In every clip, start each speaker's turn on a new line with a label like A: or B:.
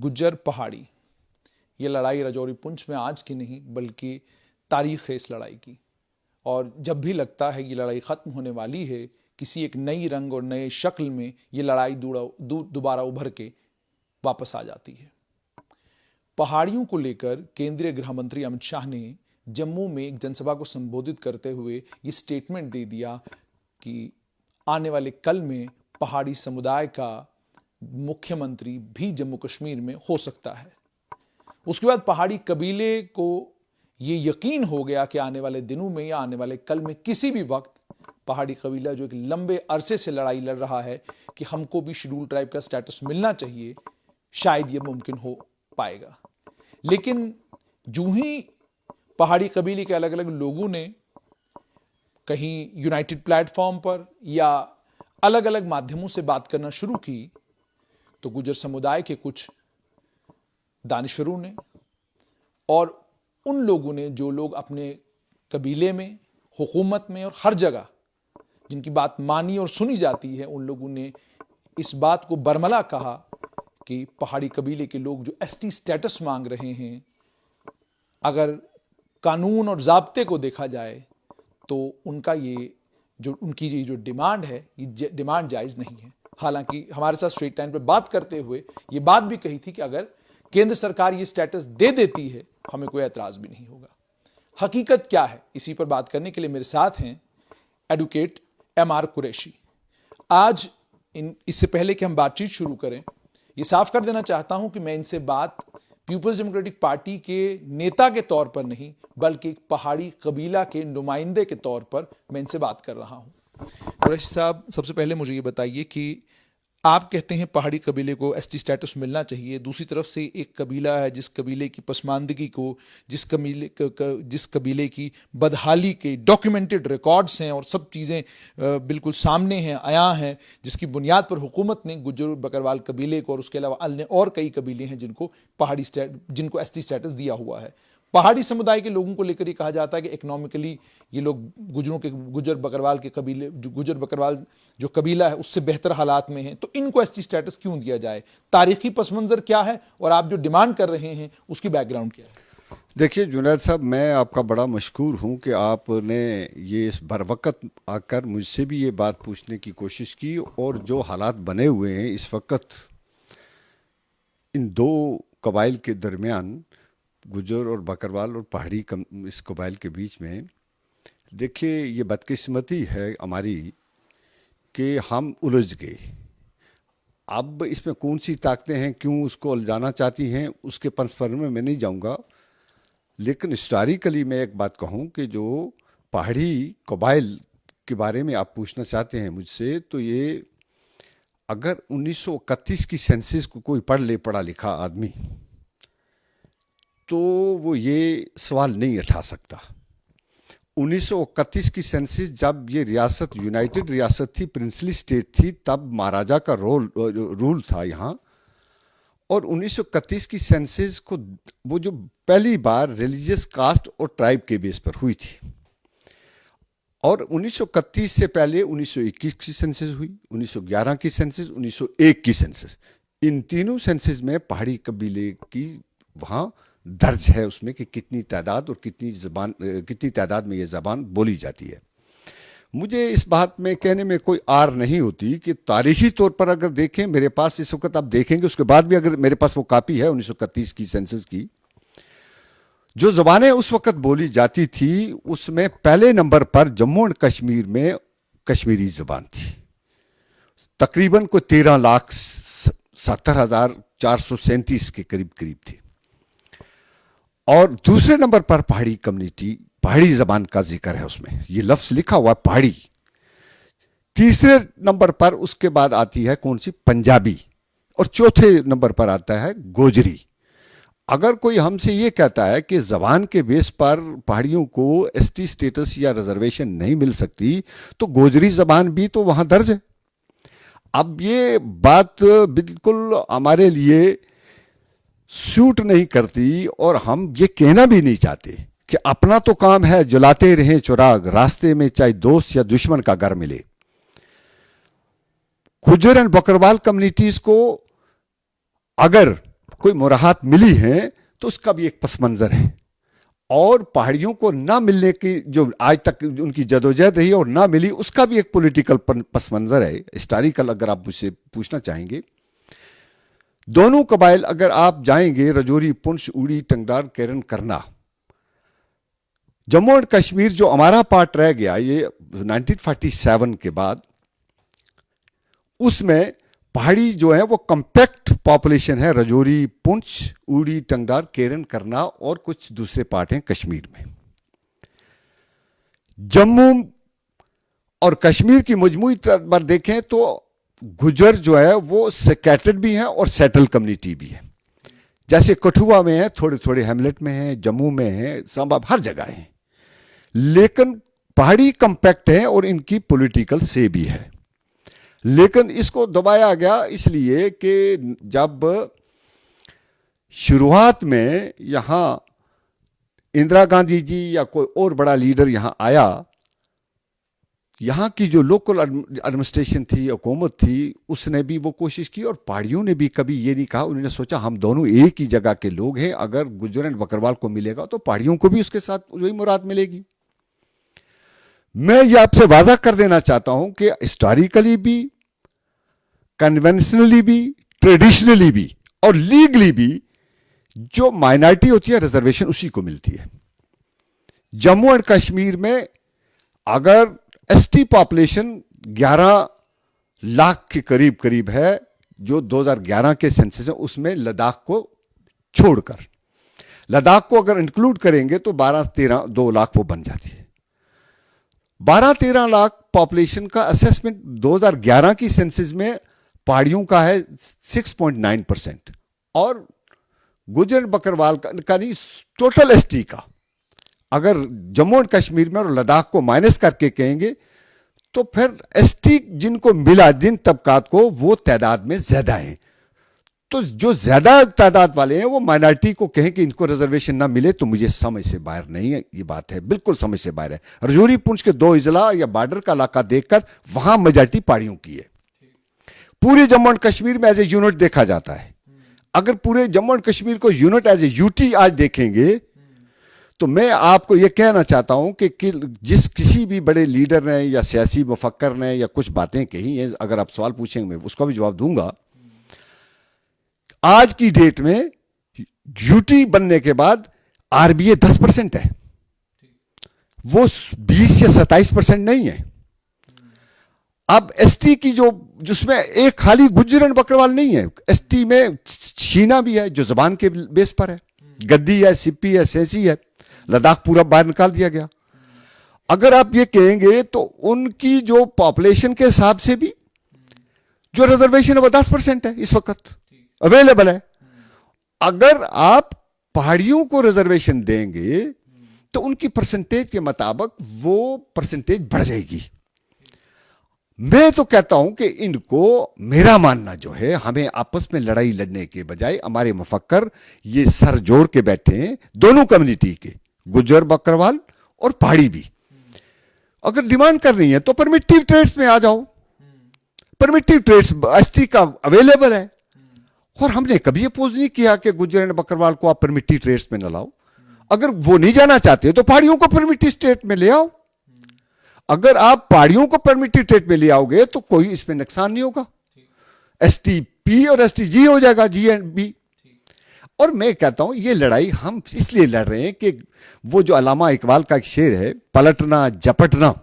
A: गुज्जर पहाड़ी, ये लड़ाई राजौरी पुंछ में आज की नहीं बल्कि तारीख है इस लड़ाई की। और जब भी लगता है कि लड़ाई ख़त्म होने वाली है, किसी एक नई रंग और नए शक्ल में ये लड़ाई दोबारा उभर के वापस आ जाती है। पहाड़ियों को लेकर केंद्रीय गृह मंत्री अमित शाह ने जम्मू में एक जनसभा को संबोधित करते हुए ये स्टेटमेंट दे दिया कि आने वाले कल में पहाड़ी समुदाय का मुख्यमंत्री भी जम्मू कश्मीर में हो सकता है। उसके बाद पहाड़ी कबीले को ये यकीन हो गया कि आने वाले दिनों में या आने वाले कल में किसी भी वक्त पहाड़ी कबीला जो एक लंबे अरसे से लड़ाई लड़ रहा है कि हमको भी शेड्यूल ट्राइब का स्टेटस मिलना चाहिए, शायद ये मुमकिन हो पाएगा। लेकिन जो ही पहाड़ी कबीले के अलग अलग लोगों ने कहीं यूनाइटेड प्लेटफॉर्म पर या अलग अलग माध्यमों से बात करना शुरू की, तो गुज्जर समुदाय के कुछ दानिशवरों ने और उन लोगों ने जो लोग अपने कबीले में, हुकूमत में और हर जगह जिनकी बात मानी और सुनी जाती है, उन लोगों ने इस बात को बरमला कहा कि पहाड़ी कबीले के लोग जो एसटी स्टेटस मांग रहे हैं, अगर कानून और ज़ाब्ते को देखा जाए तो उनका उनकी ये जो डिमांड है, ये डिमांड जायज़ नहीं है। हालांकि हमारे साथ स्ट्रेट टाइम पर बात करते हुए ये बात भी कही थी कि अगर केंद्र सरकार ये स्टेटस दे देती है, हमें कोई एतराज भी नहीं होगा। हकीकत क्या है, इसी पर बात करने के लिए मेरे साथ हैं एडवोकेट एमआर कुरैशी। आज इससे पहले कि हम बातचीत शुरू करें, ये साफ कर देना चाहता हूं कि मैं इनसे बात पीपल्स डेमोक्रेटिक पार्टी के नेता के तौर पर नहीं, बल्कि एक पहाड़ी कबीला के नुमाइंदे के तौर पर मैं इनसे बात कर रहा हूं। कुरैशी साहब, सबसे पहले मुझे ये बताइए कि आप कहते हैं पहाड़ी कबीले को एसटी स्टेटस मिलना चाहिए, दूसरी तरफ से एक कबीला है जिस कबीले की पसमानदगी को, जिस कबीले की बदहाली के डॉक्यूमेंटेड रिकॉर्ड्स हैं और सब चीज़ें बिल्कुल सामने हैं, आया हैं, जिसकी बुनियाद पर हुकूमत ने गुज्जर बकरवाल कबीले को और उसके अलावा अन्य और कई कबीले हैं जिनको एसटी स्टेटस दिया हुआ है। पहाड़ी समुदाय के लोगों को लेकर ये कहा जाता है कि इकोनॉमिकली ये लोग गुज्जर बकरवाल जो कबीला है उससे बेहतर हालात में हैं, तो इनको एसटी स्टेटस क्यों दिया जाए? तारीखी पस मंजर क्या है और आप जो डिमांड कर रहे हैं उसकी बैकग्राउंड क्या है?
B: देखिए जुनैद साहब, मैं आपका बड़ा मशकूर हूं कि आपने ये इस बरवक़्त आकर मुझसे भी ये बात पूछने की कोशिश की, और जो हालात बने हुए हैं इस वक्त इन दो कबाइल के दरमियान, गुज्जर और बकरवाल और पहाड़ी इस कबाइल के बीच में, देखिए ये बदकिस्मती है हमारी कि हम उलझ गए। अब इसमें कौन सी ताकतें हैं, क्यों उसको उलझाना चाहती हैं, उसके पंसफर में मैं नहीं जाऊंगा। लेकिन हिस्टोरिकली मैं एक बात कहूं कि जो पहाड़ी कबाइल के बारे में आप पूछना चाहते हैं मुझसे, तो ये अगर 1931 की सेंसस को कोई पढ़ ले, पढ़ा लिखा आदमी, तो वो ये सवाल नहीं उठा सकता। 1931 की सेंसस जब ये रियासत यूनाइटेड रियासत थी, प्रिंसली स्टेट थी, तब महाराजा का रूल था यहाँ। और 1931 की सेंसस को वो जो पहली बार रिलीजियस कास्ट और ट्राइब के बेस पर हुई थी, और 1931 से पहले 1921 की सेंसस हुई, 1911 की सेंसस, 1901 की सेंसस। इन तीनों सेंसस में पहाड़ी कबीले की वहाँ दर्ज है उसमें कि कितनी तादाद और कितनी तादाद में ये ज़बान बोली जाती है। मुझे इस बात में कहने में कोई आर नहीं होती कि तारीखी तौर पर अगर देखें, मेरे पास इस वक्त आप देखेंगे, उसके बाद भी अगर मेरे पास वो कापी है 1931 की सेंसस की, जो ज़बानें उस वक्त बोली जाती थी उसमें पहले नंबर पर जम्मू एंड कश्मीर में कश्मीरी ज़बान थी, तकरीबन कोई 13,70,437 के करीब थी। और दूसरे नंबर पर पहाड़ी कम्युनिटी, पहाड़ी जबान का जिक्र है, उसमें ये लफ्ज लिखा हुआ पहाड़ी। तीसरे नंबर पर उसके बाद आती है कौन सी? पंजाबी। और चौथे नंबर पर आता है गोजरी। अगर कोई हमसे ये कहता है कि जबान के बेस पर पहाड़ियों को एसटी स्टेटस या रिजर्वेशन नहीं मिल सकती, तो गोजरी जबान भी तो वहां दर्ज है। अब ये बात बिल्कुल हमारे लिए सूट नहीं करती, और हम ये कहना भी नहीं चाहते कि अपना तो काम है जलाते रहें चिराग, रास्ते में चाहे दोस्त या दुश्मन का घर मिले। गुज्जर एंड बकरवाल कम्युनिटीज को अगर कोई मुराहात मिली है तो उसका भी एक पस मंजर है। और पहाड़ियों को ना मिलने की जो आज तक उनकी जदोजहद रही और ना मिली, उसका भी एक पॉलिटिकल पस मंजर है, हिस्टोरिकल। अगर आप मुझसे पूछना चाहेंगे, दोनों कबाइल अगर आप जाएंगे, रजौरी, पुंछ, उड़ी, टंगडार, केरन, करना, जम्मू एंड कश्मीर जो हमारा पार्ट रह गया ये 1947 के बाद, उसमें पहाड़ी जो है वो कंपैक्ट पॉपुलेशन है। रजौरी, पुंछ, उड़ी, टंगडार, केरन, करना और कुछ दूसरे पार्ट हैं कश्मीर में। जम्मू और कश्मीर की मजमूई पर देखें तो गुजर जो है वो स्कैटर्ड भी हैं और सेटल कम्युनिटी भी है। जैसे कठुआ में है, थोड़े थोड़े हैमलेट में है, जम्मू में है, सब हर जगह है, लेकिन पहाड़ी कंपैक्ट है और इनकी पॉलिटिकल से भी है। लेकिन इसको दबाया गया इसलिए कि जब शुरुआत में यहां इंदिरा गांधी जी या कोई और बड़ा लीडर यहां आया, यहां की जो लोकल एडमिनिस्ट्रेशन थी, हुकूमत थी, उसने भी वो कोशिश की और पहाड़ियों ने भी कभी ये नहीं कहा। उन्होंने सोचा हम दोनों एक ही जगह के लोग हैं, अगर गुज्जर एंड बकरवाल को मिलेगा तो पहाड़ियों को भी उसके साथ वही मुराद मिलेगी। मैं ये आपसे वाजा कर देना चाहता हूं कि हिस्टोरिकली भी, कन्वेंशनली भी, ट्रेडिशनली भी और लीगली भी जो माइनॉरिटी होती है रिजर्वेशन उसी को मिलती है। जम्मू एंड कश्मीर में अगर एसटी पॉपुलेशन 11 लाख के करीब करीब है, जो 2011 के सेंसस है, उसमें लद्दाख को छोड़कर, लद्दाख को अगर इंक्लूड करेंगे तो 12-13-2 लाख वो बन जाती है। 12-13 लाख पॉपुलेशन का असेसमेंट 2011 की सेंसस में पहाड़ियों का है 6.9% और गुजर बकरवाल का नहीं, टोटल एसटी का अगर जम्मू एंड कश्मीर में और लद्दाख को माइनस करके कहेंगे तो फिर एसटी जिनको मिला, जिन तबकात को, वो तादाद में ज्यादा है। तो जो ज्यादा तादाद वाले हैं वो माइनॉरिटी को कहें कि इनको रिजर्वेशन ना मिले तो मुझे समझ से बाहर नहीं है। ये बात है, बिल्कुल समझ से बाहर है। रजौरी, पुंछ के 2 इजला या बॉर्डर का इलाका देखकर वहां मेजॉरिटी पहाड़ियों की है। पूरे जम्मू एंड कश्मीर में एज ए यूनिट देखा जाता है। अगर पूरे जम्मू एंड कश्मीर को यूनिट एज ए यूटी आज देखेंगे तो मैं आपको यह कहना चाहता हूं कि जिस किसी भी बड़े लीडर ने या सियासी मुफक्कर ने या कुछ बातें कही हैं, अगर आप सवाल पूछेंगे मैं उसका भी जवाब दूंगा। आज की डेट में यूटी बनने के बाद आरबीए 10% है, वो 20 या 27% नहीं है। अब एसटी की जो जिसमें एक खाली गुज्जर एंड बकरवाल नहीं है, एसटी में शीना भी है जो जबान के बेस पर है, गद्दी है, सिप्पी है, सेंसी है, लद्दाख पूरा बाहर निकाल दिया गया। अगर आप ये कहेंगे तो उनकी जो पॉपुलेशन के हिसाब से भी जो रिजर्वेशन है वो 10% है इस वक्त अवेलेबल है। अगर आप पहाड़ियों को रिजर्वेशन देंगे तो उनकी परसेंटेज के मुताबिक वो परसेंटेज बढ़ जाएगी। मैं तो कहता हूं कि इनको, मेरा मानना जो है, हमें आपस में लड़ाई लड़ने के बजाय हमारे मुफक्कर ये सर जोड़ के बैठे हैं, दोनों कम्युनिटी के, गुज्जर बकरवाल और पहाड़ी भी। अगर डिमांड कर रही है तो परमिटिव ट्रेड्स में आ जाओ। परमिटिव ट्रेड्स एसटी का अवेलेबल है और हमने कभी अपोज नहीं किया कि गुज्जर एंड बकरवाल को आप परमिटिव ट्रेड्स में न लाओ। अगर वो नहीं जाना चाहते तो पहाड़ियों को परमिटिव स्टेट में ले आओ। अगर आप पहाड़ियों को परमिटिव ट्रेड में ले आओगे तो कोई इसमें नुकसान नहीं होगा, एसटीपी और एसटीजी हो जाएगा, जी एंड बी। और मैं कहता हूं ये लड़ाई हम इसलिए लड़ रहे हैं कि वो जो अल्लामा इकबाल का एक शेर है, पलटना झपटना,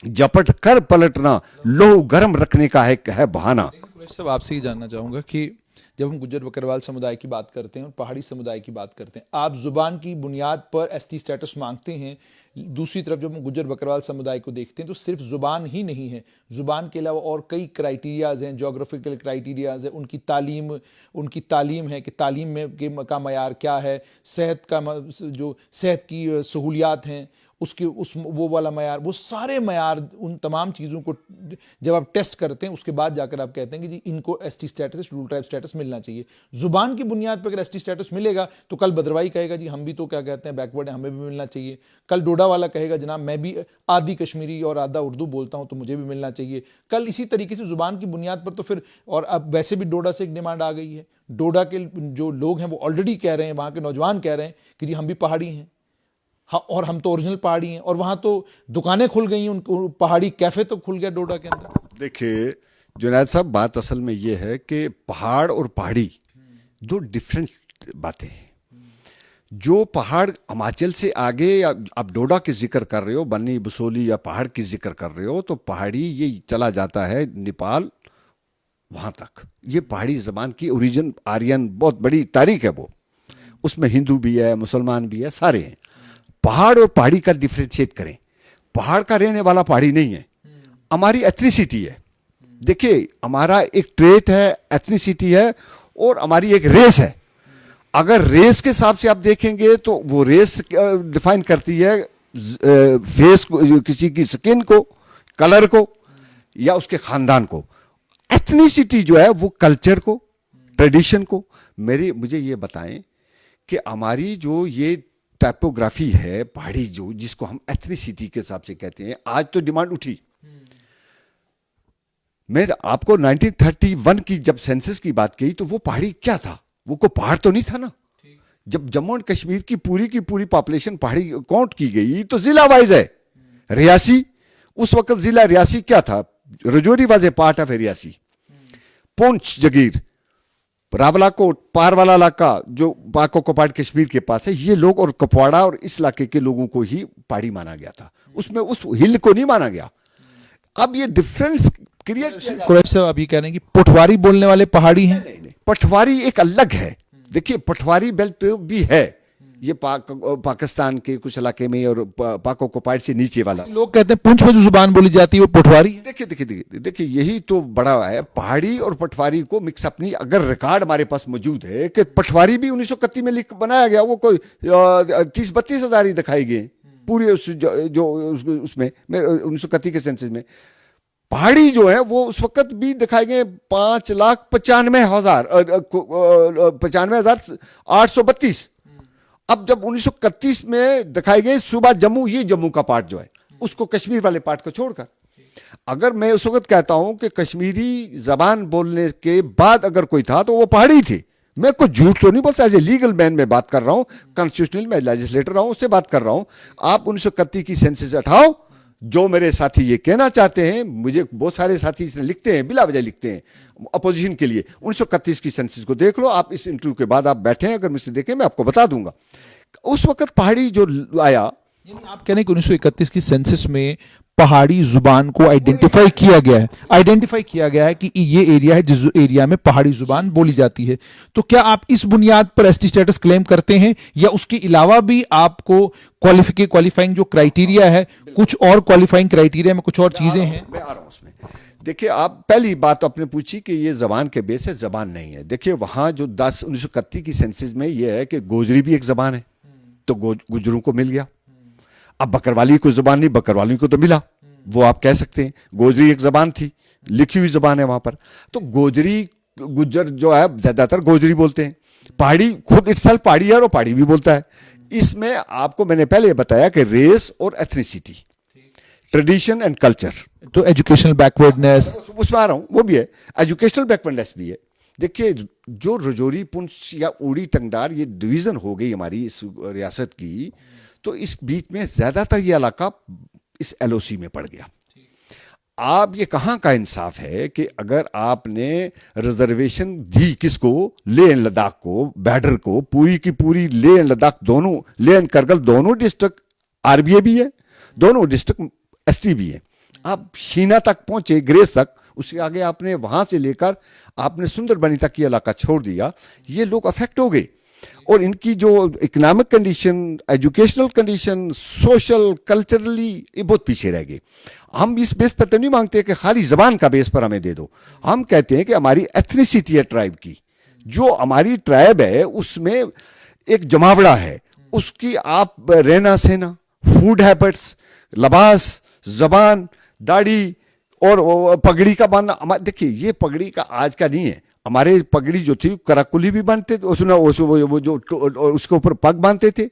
B: झपट कर पलटना, लोह गर्म रखने का है बहाना।
A: सब आपसे ही जानना चाहूंगा कि जब हम गुज्जर बकरवाल समुदाय की बात करते हैं और पहाड़ी समुदाय की बात करते हैं, आप जुबान की बुनियाद पर एसटी स्टेटस मांगते हैं। दूसरी तरफ जब हम गुज्जर बकरवाल समुदाय को देखते हैं तो सिर्फ जुबान ही नहीं है, जुबान के अलावा और कई क्राइटेरियाज हैं, जोग्राफिकल क्राइटेरियाज हैं, उनकी तालीम है कि तालीम में का मयार क्या है, सेहत का जो सेहत की सहूलियात हैं, उसके उस वो वाला मयार, वो सारे मयार, उन तमाम चीज़ों को जब आप टेस्ट करते हैं उसके बाद जाकर आप कहते हैं कि जी इनको ST status, schedule tribe status मिलना चाहिए। जुबान की बुनियाद पर अगर एसटी स्टेटस मिलेगा तो कल भद्रवाही कहेगा जी हम भी तो क्या कहते हैं बैकवर्ड हैं, हमें भी मिलना चाहिए। कल डोडा वाला कहेगा जनाब मैं भी आधी कश्मीरी और आधा उर्दू बोलता हूं तो मुझे भी मिलना चाहिए। कल इसी तरीके से जुबान की बुनियाद पर तो फिर, और अब वैसे भी डोडा से एक डिमांड आ गई है, डोडा के जो लोग हैं वो ऑलरेडी कह रहे हैं, वहां के नौजवान कह रहे हैं कि जी हम भी पहाड़ी हैं, हाँ, और हम तो ओरिजिनल पहाड़ी हैं, और वहां तो दुकानें खुल गई हैं, उनको पहाड़ी कैफे तो खुल गया डोडा के अंदर।
B: देखिए जुनैद साहब, बात असल में ये है कि पहाड़ और पहाड़ी दो डिफरेंट बातें हैं। जो पहाड़ हिमाचल से आगे, या आप डोडा की जिक्र कर रहे हो, बन्नी बसोली या पहाड़ की जिक्र कर रहे हो, तो पहाड़ी ये चला जाता है नेपाल वहाँ तक। ये पहाड़ी ज़बान की ओरिजिन आर्यन बहुत बड़ी तारीख है वो, उसमें हिंदू भी है, मुसलमान भी है, सारे हैं। पहाड़ और पहाड़ी का डिफ्रेंशिएट करें। पहाड़ का रहने वाला पहाड़ी नहीं है, हमारी एथनिसिटी है। देखिए हमारा एक ट्रेट है, एथनिसिटी है, और हमारी एक रेस है। अगर रेस के हिसाब से आप देखेंगे तो वो रेस डिफाइन करती है फेस को, किसी की स्किन को, कलर को, या उसके खानदान को। एथनिसिटी जो है वो कल्चर को, ट्रेडिशन को। मुझे ये बताएं कि हमारी जो ये टाइपोग्राफी है पहाड़ी, जो जिसको हम एथनिसिटी के हिसाब से कहते हैं, आज तो डिमांड उठी। मैं आपको 1931 की जब सेंसस की बात की तो वो पहाड़ी क्या था? वो को पहाड़ तो नहीं था ना। जब जम्मू एंड कश्मीर की पूरी पॉपुलेशन पहाड़ी काउंट की गई तो जिला वाइज है। रियासी, उस वक्त जिला रियासी क्या था? Rajouri was a part of Reasi. Poonch, जगीर, रावलाकोट, पार वाला इलाका जो पाको कपाड़ कश्मीर के पास है, ये लोग, और कुपवाड़ा और इस इलाके के लोगों को ही पहाड़ी माना गया था, उसमें उस हिल को नहीं माना गया। अब ये डिफरेंस क्रिएट,
A: साहब आप ये कह रहे हैं कि पटवारी बोलने वाले पहाड़ी हैं?
B: नहीं, पटवारी एक अलग है। देखिए पटवारी बेल्ट भी है, ये पाकिस्तान के कुछ इलाके में, और पाको कपाड़ से नीचे वाला।
A: लोग कहते हैं पुंछ में जो जुबान बोली जाती है वो पटवारी है।
B: देखिए यही तो बड़ा है, पहाड़ी और पटवारी को मिक्सअप नहीं। अगर रिकॉर्ड हमारे पास मौजूद है कि पटवारी भी 1931 में लिख बनाया गया, वो कोई 30-32 हजार ही दिखाई गए पूरे उसमें 1931 के सेंसस में। पहाड़ी जो है वो उस वक्त भी दिखाए गए 5,95,832। अब जब 1931 में दिखाई गई सुबह जम्मू, ये जम्मू का पार्ट जो है, उसको कश्मीर वाले पार्ट को छोड़कर, अगर मैं उस वक्त कहता हूं कि कश्मीरी जबान बोलने के बाद अगर कोई था तो वो पहाड़ी थे। मैं कुछ झूठ तो नहीं बोलता, एज ए लीगल मैन मैं बात कर रहा हूं, कॉन्स्टिट्यूशनल मैं लेजिस्लेटर रहा हूं, उससे बात कर रहा हूं। आप 1931 की सेंसस हटाओ, जो मेरे साथी ये कहना चाहते हैं, मुझे बहुत सारे साथी इसने लिखते हैं, बिला वजह लिखते हैं अपोजिशन के लिए। 1931 की सेंसस को देख लो आप, इस इंटरव्यू के बाद आप बैठे हैं, अगर मुझसे देखें मैं आपको बता दूंगा। उस वक्त पहाड़ी जो आया,
A: आप कह रहे हैं कि 1931 की सेंसस में पहाड़ी जुबान को आइडेंटिफाई किया गया है कि ये एरिया है जिस एरिया में पहाड़ी जुबान बोली जाती है। तो क्या आप इस बुनियाद पर एसटी स्टेटस क्लेम करते हैं, या उसके अलावा भी आपको क्वालिफाइंग जो क्राइटेरिया है, कुछ और क्वालिफाइंग क्राइटेरिया में कुछ और चीजें हैं?
B: मैं आ रहा हूं उसमें। देखिए आप पहली बात आपने पूछी कि ये जबान के बेस है, जबान नहीं है। देखिए वहां जो 1931 की सेंसस में ये है कि गोजरी भी एक जबान है, तो गुजरों को मिल गया। अब बकरवाली को जबान नहीं, बकरवाली को तो मिला, वो आप कह सकते हैं। गोजरी एक जबान थी, लिखी हुई जबान है वहां पर, तो गोजरी गुज्जर जो है ज्यादातर गोजरी बोलते हैं। पहाड़ी खुद इटसेल्फ पहाड़ी है और पहाड़ी भी बोलता है। इसमें आपको मैंने पहले बताया कि रेस और एथनिसिटी, ट्रेडिशन एंड कल्चर,
A: तो एजुकेशनल बैकवर्डनेस,
B: उसमें आ रहा हूं, वो भी है, एजुकेशनल बैकवर्डनेस भी है। देखिए जो रजौरी, पुंछ या उड़ी, टंगडार, ये डिवीजन हो गई हमारी इस रियासत की, तो इस बीच में ज्यादातर ये इलाका इस एलओसी में पड़ गया। आप ये कहां का इंसाफ है कि अगर आपने रिजर्वेशन दी किसको, लेह एंड लद्दाख को, बॉर्डर को, पूरी की पूरी लेह एंड लद्दाख दोनों, लेह एंड करगिल दोनों डिस्ट्रिक्ट आरबीए भी है, दोनों डिस्ट्रिक्ट एसटी भी है। आप शीना तक पहुंचे, ग्रेस तक, उसके आगे आपने वहां से लेकर आपने सुंदरबनी तक ये इलाका छोड़ दिया। ये लोग अफेक्ट हो गए, और इनकी जो economic condition, educational condition, social, culturally, ये बहुत पीछे रह गए। हम इस बेस पर तो नहीं मांगते कि खाली जबान का बेस पर हमें दे दो, हम कहते हैं कि हमारी एथनिसिटी है ट्राइब की, जो हमारी ट्राइब है उसमें एक जमावड़ा है, उसकी आप रहना सहना, फूड हैबिट्स, लिबास, जबान, दाढ़ी और पगड़ी का बांधना। देखिए ये पगड़ी का आज का नहीं है, हमारे पगड़ी जो थी कराकुली भी बांधते थे, उसने वो जो उसके ऊपर पग बांधते थे,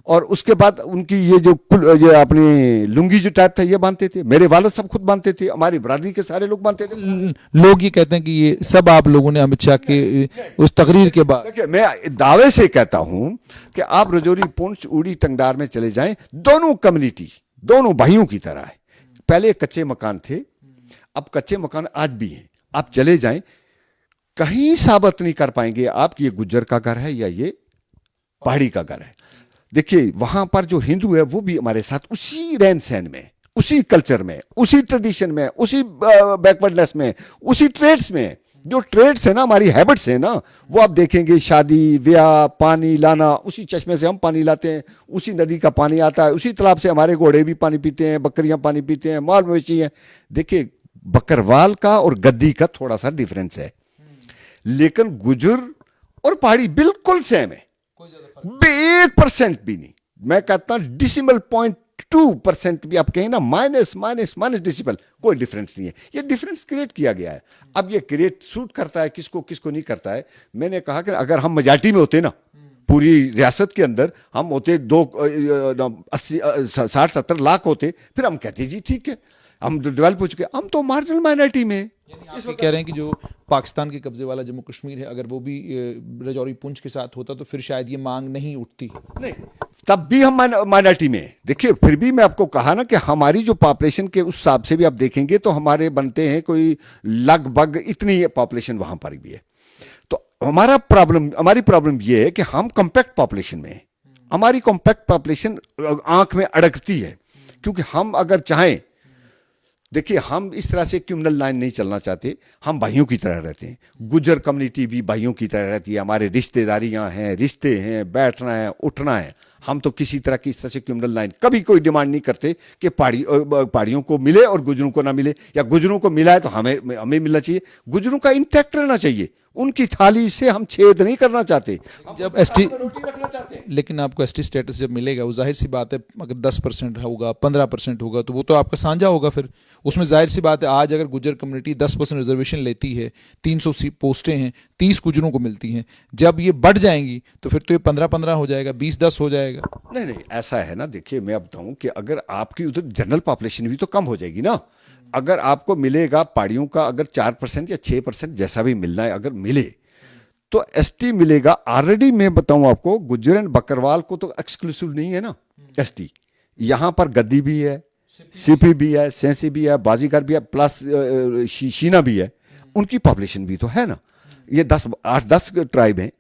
B: और उसके बाद उनकी ये जो अपनी लुंगी जो टाइप था ये बांधते थे। मेरे वालिद सब खुद बांधते थे, हमारी बरादरी के सारे लोग बांधते थे।
A: लोग ये कहते हैं कि ये सब आप लोगों ने अमित शाह के उस तकरीर के बाद।
B: देखिए मैं दावे से कहता हूं कि आप रजौरी, पुंछ, उड़ी, टंगडार में चले जाएं, दोनों कम्युनिटी दोनों भाइयों की तरह है। पहले कच्चे मकान थे, अब कच्चे मकान आज भी हैं। आप चले जाएं, कहीं साबित नहीं कर पाएंगे आप कि ये गुज्जर का घर है या ये पहाड़ी का घर है। देखिए वहां पर जो हिंदू है वो भी हमारे साथ उसी रहन सहन में, उसी कल्चर में, उसी ट्रेडिशन में, उसी बैकवर्डनेस में, उसी ट्रेड्स में। जो ट्रेड्स है ना, हमारी हैबिट्स है ना, वो आप देखेंगे शादी ब्याह, पानी लाना, उसी चश्मे से हम पानी लाते हैं, उसी नदी का पानी आता है, उसी तालाब से हमारे घोड़े भी पानी पीते हैं, बकरियां पानी पीते हैं, माल मवेशी है। देखिए बकरवाल का और गद्दी का थोड़ा सा डिफरेंस है, लेकिन गुजर और पहाड़ी बिल्कुल सेम है, 1% भी नहीं। मैं कहता हूं डिसिमल 0.2% भी आप कहें ना, माइनस माइनस माइनस डिसिमल, कोई डिफरेंस नहीं है। ये डिफरेंस क्रिएट किया गया है। अब ये क्रिएट सूट करता है किसको किसको नहीं करता है। मैंने कहा कि अगर हम मेजॉरिटी में होते ना, पूरी रियासत के अंदर हम होते 60-70 लाख होते, फिर हम कहते जी ठीक है हम डेवलप हो चुके। हम तो मार्जिनल माइनॉरिटी में।
A: इस वक्त कह रहे हैं कि जो पाकिस्तान के कब्जे वाला जम्मू कश्मीर है, अगर वो भी रजौरी पुंछ के साथ होता तो फिर शायद ये मांग नहीं उठती।
B: नहीं, तब भी हम माइनॉरिटी में। देखिए फिर भी मैं आपको कहा ना कि हमारी जो पॉपुलेशन के उस हिसाब से भी आप देखेंगे तो हमारे बनते हैं कोई लगभग इतनी पॉपुलेशन वहां पर भी है। तो हमारी प्रॉब्लम ये है कि हम कॉम्पैक्ट पॉपुलेशन में हैं। हमारी कॉम्पैक्ट पॉपुलेशन आंख में अड़कती है, क्योंकि हम अगर चाहें, देखिए हम इस तरह से क्रिमिनल लाइन नहीं चलना चाहते, हम भाइयों की तरह रहते हैं। गुज्जर कम्युनिटी भी भाइयों की तरह रहती है, हमारे रिश्तेदारियां हैं, रिश्ते हैं, बैठना है, उठना है। हम तो किसी तरह की इस तरह से क्रिमिनल लाइन कभी कोई डिमांड नहीं करते कि पहाड़ियों को मिले और गुजरों को ना मिले, या गुजरों को मिला है तो हमें मिलना चाहिए। गुजरों का इंटैक्ट रहना चाहिए, उनकी थाली से हम छेद नहीं करना चाहते।
A: जब एसटी रखना चाहते हैं, लेकिन आपको एसटी स्टेटस जब मिलेगा, वो जाहिर सी बात है अगर 10% होगा, 15% होगा, तो वो तो आपका साझा होगा। फिर उसमें जाहिर सी बात है, आज अगर गुज्जर कम्युनिटी 10% रिजर्वेशन लेती है, 300 पोस्टें हैं, 30 गुजरों को मिलती हैं, जब ये बढ़ जाएंगी तो फिर तो ये 15-15 हो जाएगा, 20-10 हो जाएगा।
B: नहीं नहीं, ऐसा है ना, देखिए मैं बताऊं कि अगर आपकी उधर जनरल पॉपुलेशन भी तो कम हो जाएगी ना। अगर आपको मिलेगा पहाड़ियों का अगर 4% या 6% जैसा भी मिलना है, अगर मिले तो एसटी मिलेगा। ऑलरेडी मैं बताऊं आपको, गुज्जर एंड बकरवाल को तो एक्सक्लूसिव नहीं है ना एसटी। यहां पर गद्दी भी है, सीपी भी है, सेंसी भी है, बाजीगर भी है, प्लस शीना भी है। उनकी पॉपुलेशन भी तो है ना। ये 8-10 ट्राइब हैं।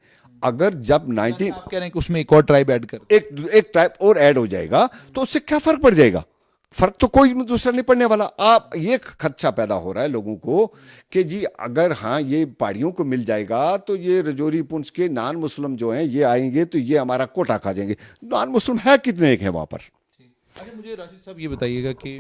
B: अगर जब 19
A: आप कह रहे हैं कि उसमें एक और ट्राइब ऐड कर,
B: एक ट्राइब और ऐड हो जाएगा तो उससे क्या फर्क पड़ जाएगा? फर्क तो कोई दूसरा नहीं पड़ने वाला। आप ये खदशा पैदा हो रहा है लोगों को कि जी अगर हाँ ये पहाड़ियों को मिल जाएगा तो ये रजौरी पुंछ के नॉन मुस्लिम जो हैं ये आएंगे तो ये हमारा कोटा खा जाएंगे। नॉन मुस्लिम है कितने एक हैं वहां पर?
A: अच्छा मुझे राशिद साहब ये बताइएगा कि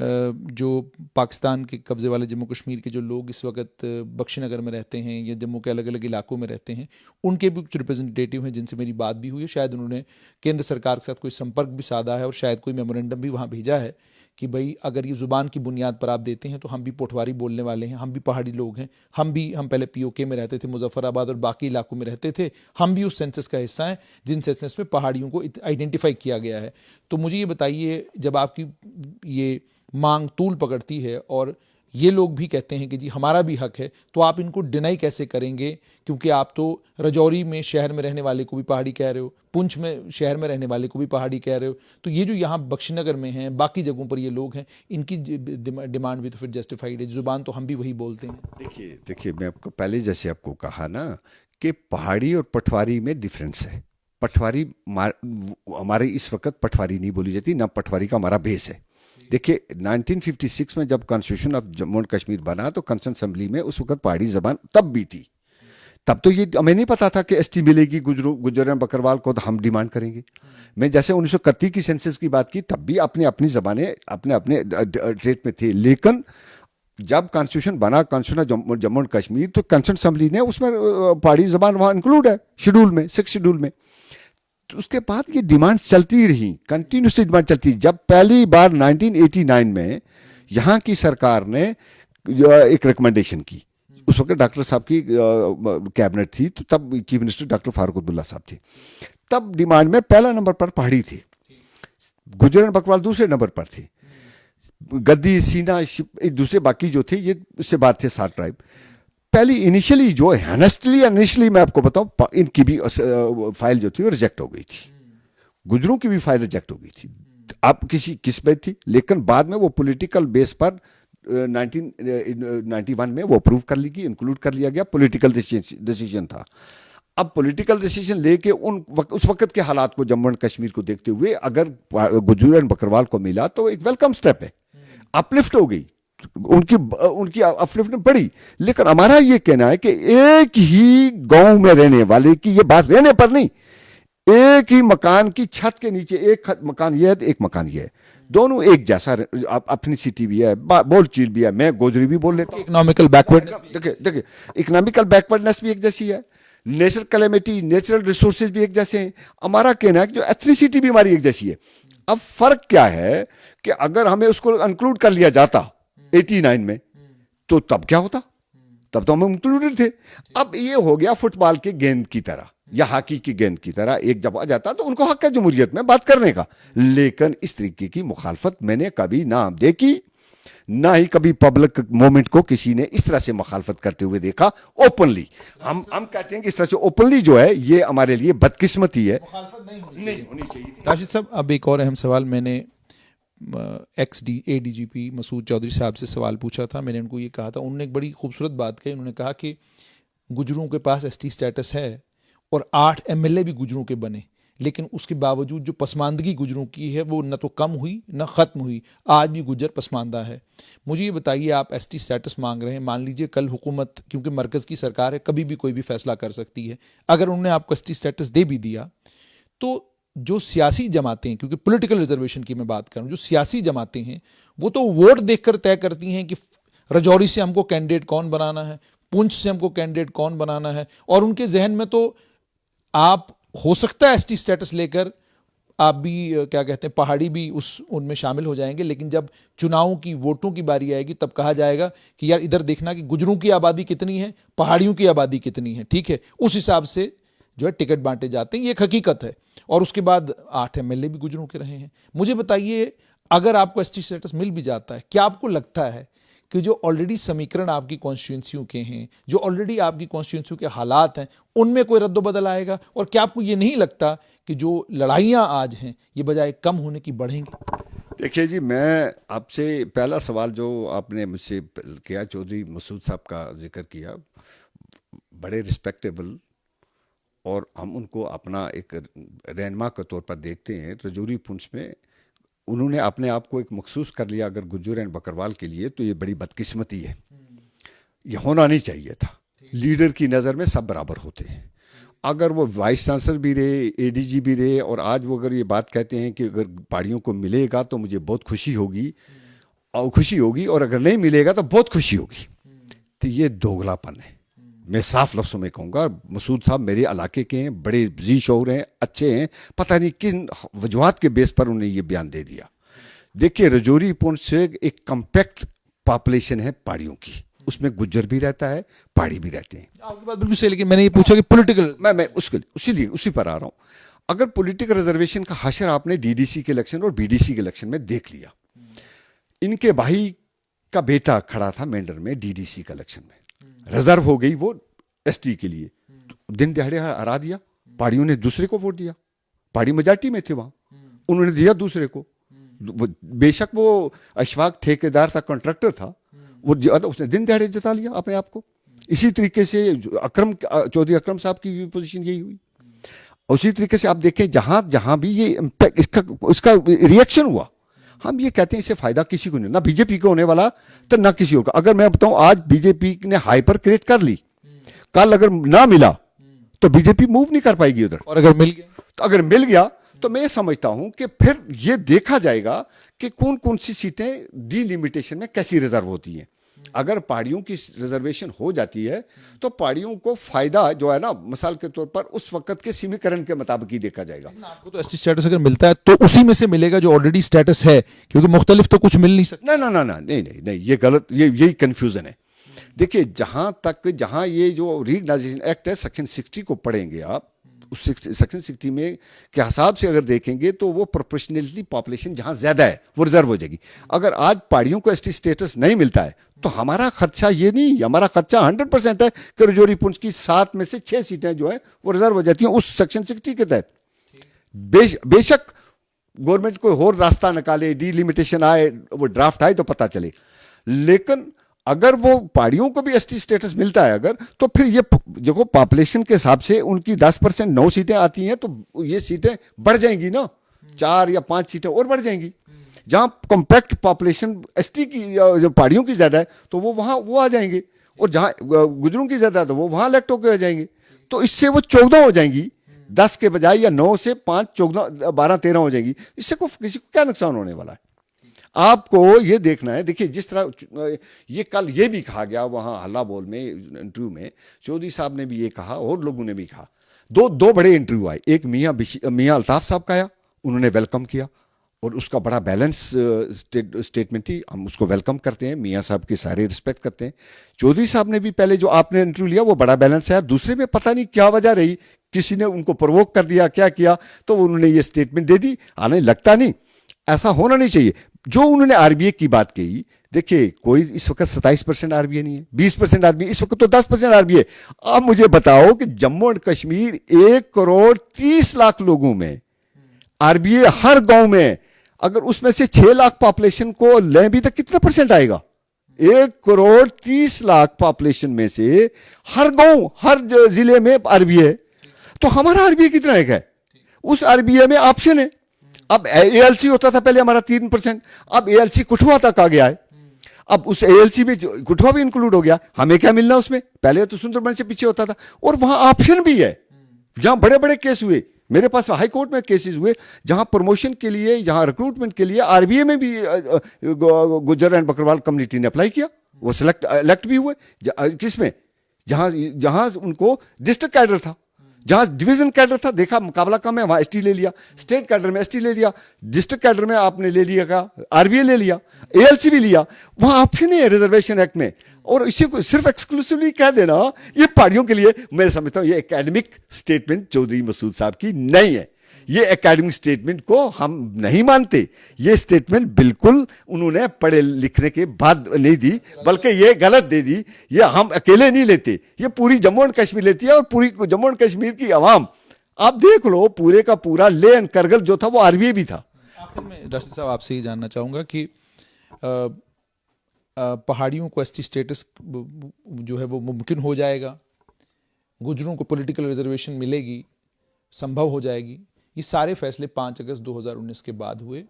A: जो पाकिस्तान के कब्ज़े वाले जम्मू कश्मीर के जो लोग इस वक्त बख्शीनगर में रहते हैं या जम्मू के अलग अलग इलाकों में रहते हैं, उनके भी कुछ रिप्रेजेंटेटिव हैं जिनसे मेरी बात भी हुई है। शायद उन्होंने केंद्र सरकार के साथ कोई संपर्क भी साधा है और शायद कोई मेमोरेंडम भी वहाँ भेजा है कि भाई अगर ये ज़ुबान की बुनियाद पर आप देते हैं तो हम भी पोठवारी बोलने वाले हैं, हम भी पहाड़ी लोग हैं, हम पहले POK में रहते थे, मुजफ्फराबाद और बाकी इलाकों में रहते थे, हम भी उस सेंसस का हिस्सा हैं जिन सेंसस में पहाड़ियों को आइडेंटिफाई किया गया है। तो मुझे ये बताइए, जब आपकी ये मांग तूल पकड़ती है और ये लोग भी कहते हैं कि जी हमारा भी हक है, तो आप इनको डिनाई कैसे करेंगे? क्योंकि आप तो रजौरी में शहर में रहने वाले को भी पहाड़ी कह रहे हो, पुंछ में शहर में रहने वाले को भी पहाड़ी कह रहे हो, तो ये जो यहाँ बख्शीनगर में हैं, बाकी जगहों पर ये लोग हैं, इनकी डिमांड भी तो फिर जस्टिफाइड है। जुबान तो हम भी वही बोलते हैं।
B: देखिए मैं आपको पहले जैसे आपको कहा ना कि पहाड़ी और पटवारी में डिफरेंस है। पटवारी हमारे इस वक्त पटवारी नहीं बोली जाती, ना पटवारी का हमारा बेस है। देखिए 1956 में जब constitution of Jammu and Kashmir बना तो कंसर्न असेंबली में उस वक्त पहाड़ी जबान तब भी थी। तब तो ये हमें नहीं पता था कि एसटी मिलेगी गुज्जर एंड बकरवाल को, तो हम डिमांड करेंगे। मैं जैसे 1931 की सेंसस की बात की, तब भी अपनी अपनी जबानें अपने अपने स्टेट में थी। लेकिन जब कॉन्स्टिट्यूशन बना, कॉन्स्टिट्यूशन जम्मू एंड कश्मीर, तो कंसर्न असेंबली ने उसमें पहाड़ी जबान वहाँ इंक्लूड है शेड्यूल में, 6 शेड्यूल में। तो उसके बाद ये डिमांड चलती रही, कंटिन्यूसली डिमांड चलती। जब पहली बार 1989 में यहाँ की सरकार ने एक रिकमेंडेशन की, उस वक्त डॉक्टर साहब की कैबिनेट थी, तो तब chief minister doctor Farooq Abdullah साहब थे। तब डिमांड में पहला नंबर पर पहाड़ी थे, गुज्जर एंड बकरवाल दूसरे नंबर पर थे, गद्दी, सीना, दूसरे बाकी जो थे ये उससे बाद थे 7 ट्राइब। पहली इनिशियली जो इनिशियली मैं आपको बताऊं, इनकी भी फाइल जो थी वो रिजेक्ट हो गई थी, गुजरों की भी फाइल रिजेक्ट हो गई थी। अब किसी किस्मत थी, लेकिन बाद में वो पॉलिटिकल बेस पर 1991 में वो अप्रूव कर ली गई, इंक्लूड कर लिया गया, पॉलिटिकल डिसीजन था। अब पॉलिटिकल डिसीजन लेके उस वक्त के हालात को, जम्मू एंड कश्मीर को देखते हुए अगर गुज्जर एंड बकरवाल को मिला तो एक वेलकम स्टेप है, अपलिफ्ट हो गई, उनकी अपलिफ्टमेंट बढ़ी। लेकिन हमारा ये कहना है कि एक ही गांव में रहने वाले की ये बात रहने पर नहीं, एक ही मकान की छत के नीचे एक मकान ये है तो एक मकान ये है, दोनों एक जैसा, अपनी सिटी भी है, बोलचाल भी है, मैं गोजरी भी बोल लेता हूँ।
A: इकोनॉमिकल बैकवर्ड,
B: देखिए इकोनॉमिकल बैकवर्डनेस भी एक जैसी है, नेचुरल कैलेमिटी, नेचुरल रिसोर्सेज भी एक जैसे हैं। हमारा कहना है कि जो एथनिसिटी भी हमारी एक जैसी है। अब फर्क क्या है कि अगर हमें उसको इंक्लूड कर लिया जाता 89 में, तो तब क्या होता, तब तो हम इंक्लूडेड थे। अब ये हो गया फुटबॉल के गेंद की तरह या हॉकी की गेंद की तरह, एक जब आ जाता तो उनको हक है जमहूरियत में बात करने का। लेकिन इस तरीके की मुखालफत मैंने कभी ना देखी, ना ही कभी पब्लिक मूवमेंट को किसी ने इस तरह से मुखालफत करते हुए देखा ओपनली। हम कहते हैं कि इस तरह से ओपनली जो है ये हमारे लिए बदकिस्मती है, नहीं होनी चाहिए।
A: राशिद साहब, अब एक और अहम सवाल, मैंने ADGP मसूद चौधरी साहब से सवाल पूछा था। मैंने उनको ये कहा था, उन्होंने एक बड़ी खूबसूरत बात कही। उन्होंने कहा कि गुजरों के पास ST स्टेटस है और 8 MLA भी गुजरों के बने, लेकिन उसके बावजूद जो पसमानदगी गुजरों की है वो न तो कम हुई न ख़त्म हुई, आज भी गुजर पसमानदा है। मुझे ये बताइए, आप ST स्टेटस मांग रहे हैं, मान लीजिए कल हुकूमत, क्योंकि मरकज़ की सरकार है, कभी भी कोई भी फैसला कर सकती है, अगर उन्होंने आपको ST स्टेटस दे भी दिया तो जो सियासी जमातें, क्योंकि पॉलिटिकल रिजर्वेशन की मैं बात कर रहा हूँ, जो सियासी जमातें हैं वो तो वोट देखकर तय करती हैं कि राजौरी से हमको कैंडिडेट कौन बनाना है, पुंछ से हमको कैंडिडेट कौन बनाना है, और उनके जहन में तो आप हो सकता है ST स्टेटस लेकर आप भी क्या कहते हैं पहाड़ी भी उनमें शामिल हो जाएंगे, लेकिन जब चुनावों की वोटों की बारी आएगी तब कहा जाएगा कि यार इधर देखना कि गुजरों की आबादी कितनी है, पहाड़ियों की आबादी कितनी है, ठीक है, उस हिसाब से जो है टिकट बांटे जाते हैं। ये एक हकीकत है। और उसके बाद 8 MLA भी गुजरों के रहे हैं। मुझे बताइए, अगर आपको ST स्टेटस मिल भी जाता है, क्या आपको लगता है कि जो ऑलरेडी समीकरण आपकी कॉन्स्टिट्यूंसियों के हैं, जो ऑलरेडी आपकी कॉन्स्टिट्यूंसियों के हालात हैं, उनमें कोई रद्दोबदल आएगा? और क्या आपको ये नहीं लगता कि जो लड़ाइयाँ आज हैं ये बजाय कम होने की बढ़ेंगी?
B: देखिए जी, मैं आपसे पहला सवाल जो आपने मुझसे किया, चौधरी मसूद साहब का जिक्र किया, बड़े रिस्पेक्टेबल और हम उनको अपना एक रहनुमा के तौर पर देखते हैं। राजौरी पुंछ में उन्होंने अपने आप को एक मखसूस कर लिया अगर गुज्जर एंड बकरवाल के लिए, तो ये बड़ी बदकिस्मती है, ये होना नहीं चाहिए था। लीडर की नज़र में सब बराबर होते हैं। अगर वो वाइस चांसलर भी रहे, ADG भी रहे, और आज वो अगर ये बात कहते हैं कि अगर पहाड़ियों को मिलेगा तो मुझे बहुत खुशी होगी, और अगर नहीं मिलेगा तो बहुत खुशी होगी, तो ये दोगलापन है। मैं साफ लफ्ज़ों में कहूँगा, मसूद साहब मेरे इलाके के हैं, बड़े जी शौर हैं, अच्छे हैं, पता नहीं किन वजूहात के बेस पर उन्हें ये बयान दे दिया। देखिए, राजौरी पुंछ से एक कम्पैक्ट पॉपुलेशन है पहाड़ियों की, उसमें गुज्जर भी रहता है, पहाड़ी भी रहते हैं।
A: आपकी बात बिल्कुल सही, लेकिन मैंने ये पूछा कि पॉलिटिकल,
B: मैं उसी पर आ रहा हूँ। अगर पॉलिटिकल रिजर्वेशन का हशर आपने DDC के इलेक्शन और BDC के इलेक्शन में देख लिया, इनके भाई का बेटा खड़ा था मेंढर में DDC का इलेक्शन में, रिजर्व हो गई वो ST के लिए, तो दिन दिहाड़े हरा दिया, पहाड़ियों ने दूसरे को वोट दिया, पहाड़ी मेजॉरिटी में थे वहां, उन्होंने दिया दूसरे को। बेशक वो अशफाक ठेकेदार था, कॉन्ट्रैक्टर था, वो उसने दिन दिहाड़े जता लिया अपने आप को। इसी तरीके से चौधरी अकरम साहब की भी पोजीशन यही हुई। उसी तरीके से आप देखें, जहां जहां भी ये इम्पैक्ट इसका रिएक्शन हुआ, हम ये कहते हैं इससे फायदा किसी को नहीं, ना BJP को होने वाला तो ना किसी और का। अगर मैं बताऊं, आज BJP ने हाइपर क्रिएट कर ली, कल अगर ना मिला तो BJP मूव नहीं कर पाएगी उधर,
A: और अगर मिल गया
B: तो अगर मिल गया तो मैं समझता हूं कि फिर ये देखा जाएगा कि कौन कौन सी सीटें डिलिमिटेशन में कैसी रिजर्व होती हैं। अगर पहाड़ियों की रिजर्वेशन हो जाती है तो पहाड़ियों को फायदा जो है ना, मिसाल के तौर पर उस वक्त के सीमीकरण के मुताबिक ही देखा जाएगा।
A: आपको तो एसटी स्टेटस अगर मिलता है तो उसी में से मिलेगा जो ऑलरेडी स्टेटस है, क्योंकि मुख्तलिफ तो कुछ मिल नहीं सकता।
B: ना ना ना, नहीं नहीं नहीं, ये गलत, ये यही कंफ्यूजन है। देखिए, जहां ये जो रीऑर्गेनाइजेशन एक्ट है सेक्शन 60 को पढ़ेंगे आप, उस सेक्शन 60 में के हिसाब से अगर देखेंगे तो वो प्रोपोर्शनलिटी पॉपुलेशन जहां ज्यादा है वो रिजर्व हो जाएगी। अगर आज पहाड़ियों को एसटी स्टेटस नहीं मिलता है तो हमारा खर्चा ये नहीं, हमारा खर्चा 100% है कि राजौरी पुंछ की 7 में से 6 सीटें जो है वो रिजर्व हो जाती हैं उस सेक्शन 60 के तहत। बेशक गवर्नमेंट कोई और रास्ता निकाले, डिलिमिटेशन आए, वो ड्राफ्ट आए तो पता चले, लेकिन अगर वो पहाड़ियों को भी एसटी स्टेटस मिलता है अगर, तो फिर ये देखो पॉपुलेशन के हिसाब से उनकी 10% 9 सीटें आती हैं तो ये सीटें बढ़ जाएंगी ना, 4 या 5 सीटें और बढ़ जाएंगी। जहां कॉम्पैक्ट पॉपुलेशन एसटी की जो पहाड़ियों की ज्यादा है तो वो वहां वो आ जाएंगे, और जहां गुजरों की ज्यादा है तो वो वहां इलेक्ट होकर आ जाएंगे। तो इससे वो 14 हो जाएंगी, 10 के बजाय, या 9 से 5 14 12 13 हो जाएंगी। इससे किसी को क्या नुकसान होने वाला है? आपको ये देखना है। देखिए, जिस तरह ये कल ये भी कहा गया वहां हल्ला बोल में इंटरव्यू में, चौधरी साहब ने भी ये कहा और लोगों ने भी कहा, दो बड़े इंटरव्यू आए। एक मियां अल्ताफ साहब का आया, उन्होंने वेलकम किया और उसका बड़ा बैलेंस स्टेटमेंट थी, हम उसको वेलकम करते हैं, मियां साहब की सारे रिस्पेक्ट करते हैं। चौधरी साहब ने भी पहले जो आपने इंटरव्यू लिया वो बड़ा बैलेंस है। दूसरे में पता नहीं क्या वजह रही, किसी ने उनको प्रोवोक कर दिया, क्या किया, तो उन्होंने ये स्टेटमेंट दे दी। आने लगता नहीं, ऐसा होना नहीं चाहिए। जो उन्होंने आरबीए की बात कही, देखिए कोई इस वक्त 27% आरबीए नहीं है, 20% आरबीए, इस वक्त तो 10% आरबीए। आप मुझे बताओ कि जम्मू एंड कश्मीर 1,30,00,000 लोगों में आरबीए हर गांव में, अगर उसमें से 6 लाख पॉपुलेशन को लें भी तो कितना परसेंट आएगा? 1,30,00,000 पॉपुलेशन में से हर गांव, हर जिले में आरबीए है। तो हमारा आरबीए कितना है? उस आरबीए में ऑप्शन है। अब एएलसी होता था पहले हमारा 3%, अब एएलसी कुठवा तक आ गया है। अब उस एएलसी में कुठवा भी इंक्लूड हो गया, हमें क्या मिलना उसमें? पहले तो सुंदरबन से पीछे होता था, और वहां ऑप्शन भी है। जहां बड़े बड़े केस हुए, मेरे पास हाई कोर्ट में केसेस हुए जहां प्रमोशन के लिए, जहां रिक्रूटमेंट के लिए आरबीए में भी गुज्जर एंड बकरवाल कम्युनिटी ने अप्लाई किया, वो इलेक्ट भी हुए। किसमें? जहां उनको डिस्ट्रिक्ट कैडर था, जहां डिवीजन कैडर था, देखा मुकाबला कम है, वहां एसटी ले लिया, स्टेट कैडर में एसटी ले लिया, डिस्ट्रिक्ट कैडर में आपने ले लिया का आरबीए ले लिया, एएलसी भी लिया। वहां ऑप्शन है रिजर्वेशन एक्ट में, और इसी को सिर्फ एक्सक्लूसिवली कह देना ये पहाड़ियों के लिए, मैं समझता हूं ये एकेडमिक स्टेटमेंट चौधरी मसूद साहब की नहीं है। ये एकेडमिक स्टेटमेंट को हम नहीं मानते। ये स्टेटमेंट बिल्कुल उन्होंने पढ़े लिखने के बाद नहीं दी, बल्कि ये गलत दे दी। ये हम अकेले नहीं लेते, ये पूरी जम्मू एंड कश्मीर लेती है, और पूरी जम्मू एंड कश्मीर की आवाम, आप देख लो, पूरे का पूरा ले एंड करगिल जो था वो आरबीए भी था।
A: आखिर में राशिद साहब आपसे ये जानना चाहूंगा कि पहाड़ियों को एसटी स्टेटस जो है वो मुमकिन हो जाएगा, गुजरों को पॉलिटिकल रिजर्वेशन मिलेगी, संभव हो जाएगी। ये सारे फैसले 5 अगस्त 2019 के बाद हुए,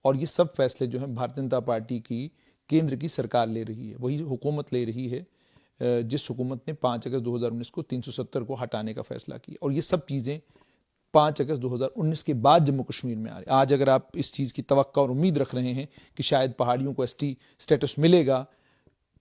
A: और ये सब फैसले जो हैं भारतीय जनता पार्टी की केंद्र की सरकार ले रही है, वही हुकूमत ले रही है जिस हुकूमत ने 5 अगस्त 2019 को 370 को हटाने का फैसला किया। और ये सब चीज़ें 5 अगस्त 2019 के बाद जम्मू कश्मीर में आ रही। आज अगर आप इस चीज़ की तवक्को और उम्मीद रख रहे हैं कि शायद पहाड़ियों को एसटी स्टेटस मिलेगा,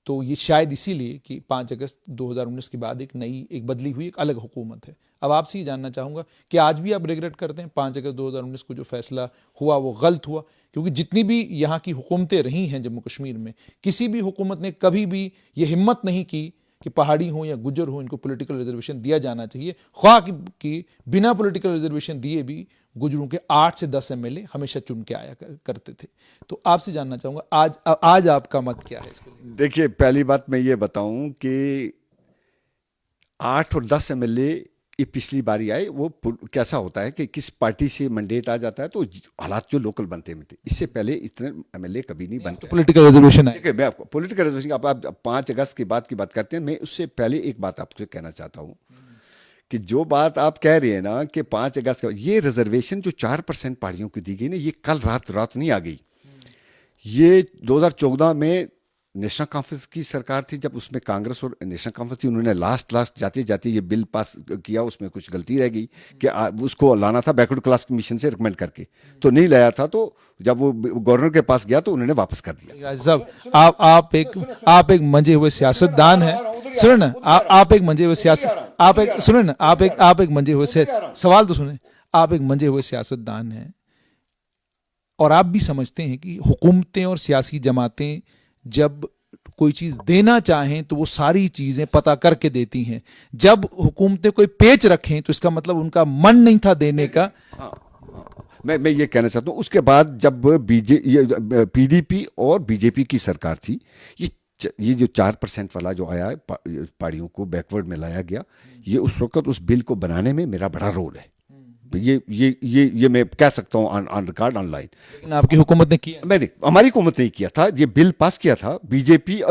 A: तो ये शायद इसीलिए कि 5 अगस्त 2019 के बाद एक बदली हुई एक अलग हुकूमत है। अब आपसे ये जानना चाहूँगा कि आज भी आप रिग्रेट करते हैं 5 अगस्त 2019 को जो फैसला हुआ वो गलत हुआ? क्योंकि जितनी भी यहाँ की हुकूमतें रही हैं जम्मू कश्मीर में, किसी भी हुकूमत ने कभी भी ये हिम्मत नहीं की कि पहाड़ी हो या गुज्जर हो, इनको पॉलिटिकल रिजर्वेशन दिया जाना चाहिए। ख्वाह कि बिना पॉलिटिकल रिजर्वेशन दिए भी गुजरों के 8 से 10 एमएलए हमेशा चुन के आया करते थे। तो आपसे जानना चाहूँगा आज आपका मत क्या है इसके लिए?
B: देखिए, पहली बात मैं ये बताऊं कि 8 और 10 एमएलए ये पिछली बारी आए, वो कैसा होता है कि किस पार्टी से मैंडेट आ जाता है तो हालात जो लोकल बनते हैं, इससे पहले इतने एमएलए कभी नहीं बनते।
A: पॉलिटिकल रिजर्वेशन है,
B: मैं आपको पॉलिटिकल रिजर्वेशन आप 5 अगस्त के बाद की बात करते हैं। मैं उससे पहले एक बात आपको कहना चाहता हूँ कि जो बात आप कह रहे हैं ना कि 5 अगस्त का ये रिजर्वेशन जो 4% पहाड़ियों को दी गई ना, ये कल रात नहीं आ गई। ये 2014 में नेशनल कॉन्फ्रेंस की सरकार थी, जब उसमें कांग्रेस और नेशनल कॉन्फ्रेंस थी, उन्होंने लास्ट जाते जाते ये बिल पास किया, उसमें कुछ गलती रह गई कि उसको लाना था बैकवर्ड क्लास कमीशन से रिकमेंड करके, तो नहीं लाया था, तो जब वो गवर्नर के पास गया तो उन्होंने वापस कर दिया।
A: साहब आप एक मंजे हुए सियासतदान हैं, सुनो ना, आप एक मंजे हुए सियासत आप एक सुनो ना आप एक मंजे हुए सवाल तो सुने, आप एक मंजे हुए सियासतदान हैं और आप भी समझते हैं कि हुकूमतें और सियासी जमातें जब कोई चीज देना चाहें तो वो सारी चीजें पता करके देती हैं। जब हुकूमतें कोई पेच रखें तो इसका मतलब उनका मन नहीं था देने का।
B: मैं ये कहना चाहता हूँ, उसके बाद जब पीडीपी और बीजेपी की सरकार थी, ये जो 4% वाला जो आया है, पहाड़ियों को बैकवर्ड में लाया गया, ये उस वक्त उस बिल को बनाने में मेरा बड़ा रोल है। ये मैं कह सकता हूँ ऑन रिकॉर्ड, ऑनलाइन।
A: लेकिन आपकी हुकूमत ने किया?
B: मैंने, हमारी हुकूमत ने किया था, ये बिल पास किया था बीजेपी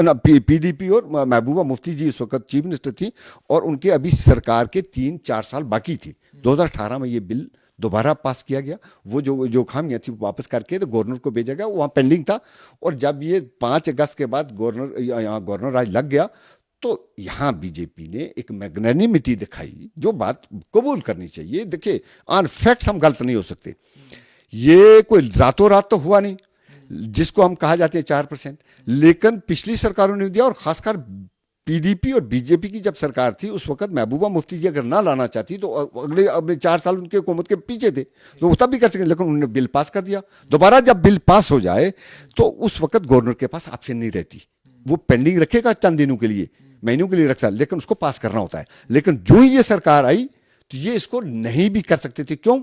B: पीडीपी और महबूबा मुफ्ती जी इस वक्त चीफ मिनिस्टर थी, और उनके अभी सरकार के 3-4 साल बाकी थी। 2018 में ये बिल दोबारा पास किया गया, वो जो खामियां थी वापस करके तो गवर्नर को भेजा गया, वहाँ पेंडिंग था। और जब ये 5 अगस्त के बाद यहाँ गवर्नर राज लग गया, तो यहां बीजेपी ने एक मैग्नेनिमिटी दिखाई, जो बात कबूल करनी चाहिए। देखिए, ऑन फैक्ट्स हम गलत नहीं हो सकते। ये कोई रातों रात तो हुआ नहीं, जिसको हम कहा जाते हैं 4%, लेकिन पिछली सरकारों ने दिया, और खासकर पीडीपी और बीजेपी की जब सरकार थी उस वक्त महबूबा मुफ्ती जी अगर ना लाना चाहती तो अगले 4 साल उनके हुकूमत के पीछे थे, तो तब भी कर सके, लेकिन उन्होंने बिल पास कर दिया। दोबारा जब बिल पास हो जाए तो उस वक्त गवर्नर के पास ऑप्शन नहीं रहती, वो पेंडिंग रखेगा चंद दिनों के लिए, महीनों के लिए रख सकता, लेकिन उसको पास करना होता है। लेकिन जो ही ये सरकार आई तो ये इसको नहीं भी कर सकते थे। क्यों?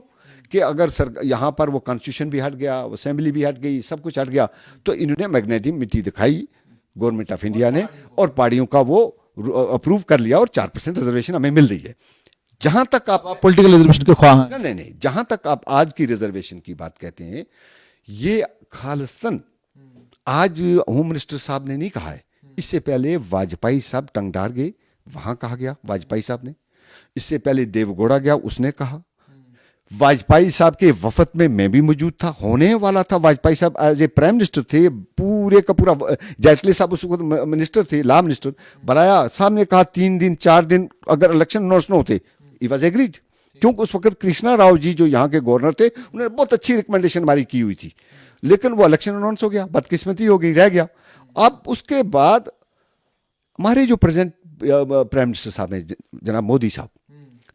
B: कि अगर यहां पर वो कॉन्स्टिट्यूशन भी हट गया, असेंबली भी हट गई, सब कुछ हट गया, तो इन्होंने मैग्नेनिमिटी दिखाई गवर्नमेंट ऑफ इंडिया ने, और पहाड़ियों का वो अप्रूव कर लिया, और 4% रिजर्वेशन हमें मिल रही है। जहां तक आप
A: पॉलिटिकल रिजर्वेशन के ख्वाह हैं?
B: नहीं, जहां तक आप आज की रिजर्वेशन की बात कहते हैं, ये खालिस्तान आज होम मिनिस्टर साहब ने नहीं कहा है, इससे पहले वाजपेयी साहब टंगडार गए, वहां कहा गया वाजपेयी साहब ने, इससे पहले देवगौड़ा गया, उसने कहा, वाजपेयी साहब के वफद में मैं भी मौजूद था, होने वाला था। वाजपेयी साहब एज ए प्राइम मिनिस्टर थे, पूरे का पूरा, जेटली साहब उस वक्त मिनिस्टर थे, लॉ मिनिस्टर, बनाया, साहब ने कहा 3 दिन 4 दिन अगर इलेक्शन अनाउंस न होते, ही वाज एग्रीड। क्योंकि उस वक्त कृष्णा राव जी जो यहाँ के गवर्नर थे, उन्होंने बहुत अच्छी रिकमेंडेशन हमारी की हुई थी, लेकिन वो इलेक्शन अनाउंस हो गया, बदकिस्मती हो गई, रह गया। अब उसके बाद हमारे जो प्रेजेंट प्राइम मिनिस्टर साहब हैं, जनाब मोदी साहब,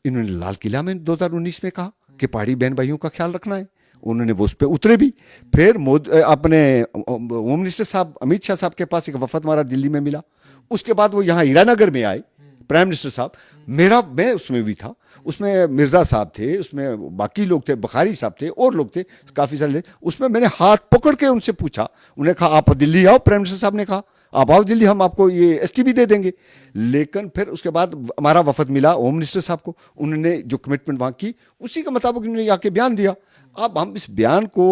B: इन्होंने लाल किला में 2019 में कहा कि पहाड़ी बहन भाइयों का ख्याल रखना है, उन्होंने वो उस पर उतरे भी। फिर अपने होम मिनिस्टर साहब अमित शाह साहब के पास एक वफद हमारा दिल्ली में मिला, उसके बाद वो यहाँ हीरानगर में आए प्राइम मिनिस्टर साहब, मैं उसमें भी था, उसमें मिर्जा साहब थे, उसमें बाकी लोग थे, बुखारी साहब थे, और लोग थे काफी सारे। उसमें मैंने हाथ पकड़ के उनसे पूछा, उन्हें कहा आप दिल्ली आओ, प्राइम मिनिस्टर साहब ने कहा आप आओ दिल्ली, हम आपको ये एसटी भी दे देंगे। लेकिन फिर उसके बाद हमारा वफद मिला होम मिनिस्टर साहब को, उन्होंने जो कमिटमेंट वहां की उसी के मुताबिक उन्होंने आके बयान दिया। अब हम इस बयान को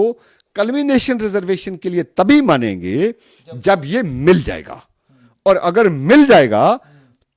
B: कल्मिनेशन रिजर्वेशन के लिए तभी मानेंगे जब ये मिल जाएगा, और अगर मिल जाएगा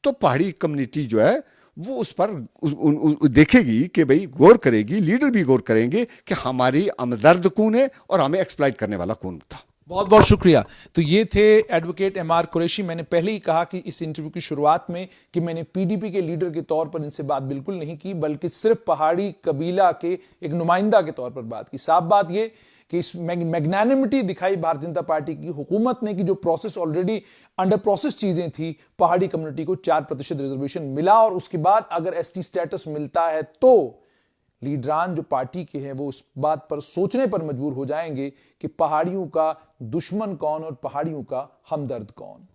B: तो पहाड़ी कम्युनिटी जो है वो उस पर देखेगी कि भाई गौर करेगी, लीडर भी गौर करेंगे कि हमारी हमदर्द कौन है और हमें एक्सप्लॉइट करने वाला कौन था।
A: बहुत बहुत शुक्रिया। तो ये थे एडवोकेट एमआर कुरैशी। मैंने पहले ही कहा कि इस इंटरव्यू की शुरुआत में कि मैंने पीडीपी के लीडर के तौर पर इनसे बात बिल्कुल नहीं की, बल्कि सिर्फ पहाड़ी कबीला के एक नुमाइंदा के तौर पर बात की। साफ बात ये कि इस मैग्नानिमिटी दिखाई भारतीय जनता पार्टी की हुकूमत ने कि जो प्रोसेस ऑलरेडी अंडर प्रोसेस चीजें थी, पहाड़ी कम्युनिटी को 4% रिजर्वेशन मिला, और उसके बाद अगर एसटी स्टेटस मिलता है तो लीडरान जो पार्टी के हैं वो उस बात पर सोचने पर मजबूर हो जाएंगे कि पहाड़ियों का दुश्मन कौन और पहाड़ियों का हमदर्द कौन।